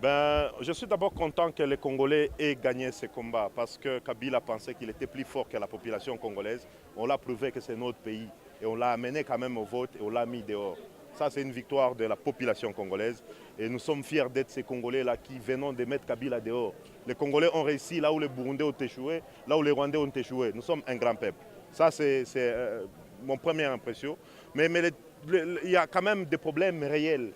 Ben, je suis d'abord content que les Congolais aient gagné ce combat parce que Kabila pensait qu'il était plus fort que la population congolaise. On l'a prouvé que c'est notre pays et on l'a amené quand même au vote et on l'a mis dehors. Ça, c'est une victoire de la population congolaise et nous sommes fiers d'être ces Congolais-là qui venons de mettre Kabila dehors. Les Congolais ont réussi là où les Burundais ont échoué, là où les Rwandais ont échoué. Nous sommes un grand peuple. Ça, c'est mon première impression. Mais il y a quand même des problèmes réels.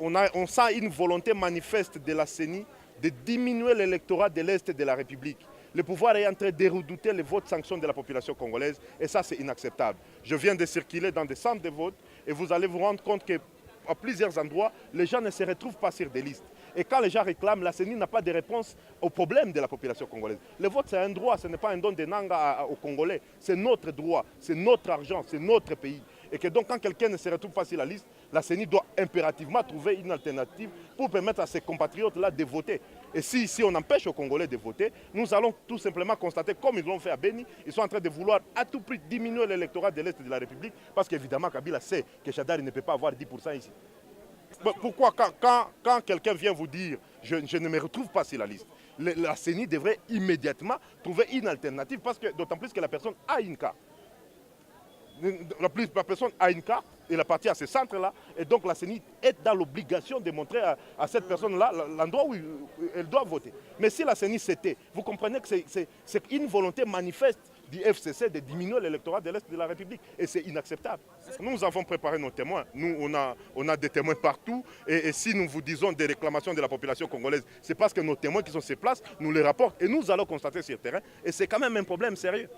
On sent une volonté manifeste de la CENI de diminuer l'électorat de l'Est de la République. Le pouvoir est en train de redouter les votes sanctions de la population congolaise et ça c'est inacceptable. Je viens de circuler dans des centres de vote et vous allez vous rendre compte qu'à plusieurs endroits, les gens ne se retrouvent pas sur des listes. Et quand les gens réclament, la CENI n'a pas de réponse aux problèmes de la population congolaise. Le vote, c'est un droit, ce n'est pas un don de nanga aux Congolais. C'est notre droit, c'est notre argent, c'est notre pays. Et que donc, quand quelqu'un ne se retrouve pas sur la liste, la CENI doit impérativement trouver une alternative pour permettre à ses compatriotes-là de voter. Et si on empêche aux Congolais de voter, nous allons tout simplement constater, comme ils l'ont fait à Beni, ils sont en train de vouloir à tout prix diminuer l'électorat de l'Est de la République, parce qu'évidemment, Kabila sait que Chadari ne peut pas avoir 10% ici. Pourquoi quand quelqu'un vient vous dire je ne me retrouve pas sur la liste, la CENI devrait immédiatement trouver une alternative parce que d'autant plus que la personne a une carte. La personne a une carte, elle appartient à ce centre-là, et donc la CENI est dans l'obligation de montrer à cette personne-là l'endroit où elle doit voter. Mais si la CENI s'était, vous comprenez que c'est une volonté manifeste du FCC de diminuer l'électorat de l'Est de la République, et c'est inacceptable. Nous avons préparé nos témoins, nous on a des témoins partout, et si nous vous disons des réclamations de la population congolaise, c'est parce que nos témoins qui sont sur place nous les rapportent, et nous allons constater sur le terrain, et c'est quand même un problème sérieux.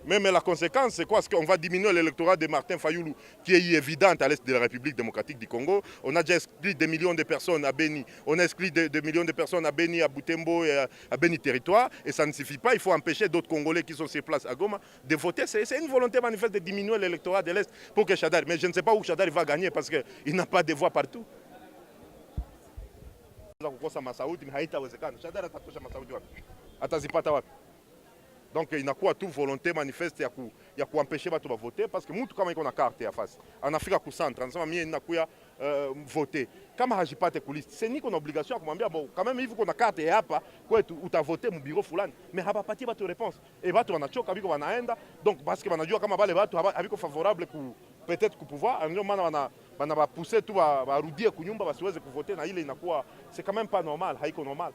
Mais la conséquence, c'est quoi? C'est qu'on va diminuer l'électorat de Martin Fayoulou, qui est évidente à l'est de la République démocratique du Congo. On a déjà exclu des millions de personnes à Beni. On a exclu des millions de personnes à Beni, à Butembo et à Beni Territoire. Et ça ne suffit pas. Il faut empêcher d'autres Congolais qui sont sur place à Goma de voter. C'est une volonté manifeste de diminuer l'électorat de l'Est pour que Chadari. Mais je ne sais pas où Chadari va gagner parce qu'il n'a pas de voix partout. Donc inakuwa tu volonté manifeste ya kuempeshe watu wa voter parce que mtu kama iko na carte ya fasi anafika ku centre anasema mimi ninakuya voter kama hajipate ku liste c'est ni kuna obligation ya kumwambia bon quand même hivi kuna carte ya hapa kwetu utavoter mu bureau fulani mais habapatie watu réponse et watu wanachoka biko wanaenda donc parce que wanajua kama wale watu habiko favorable ku peut-être ku pouvoir ndio maana bana ba pousser tu barudie kunyumba basiweze kuvoter na ile inakuwa c'est quand même pas normal haiko normal.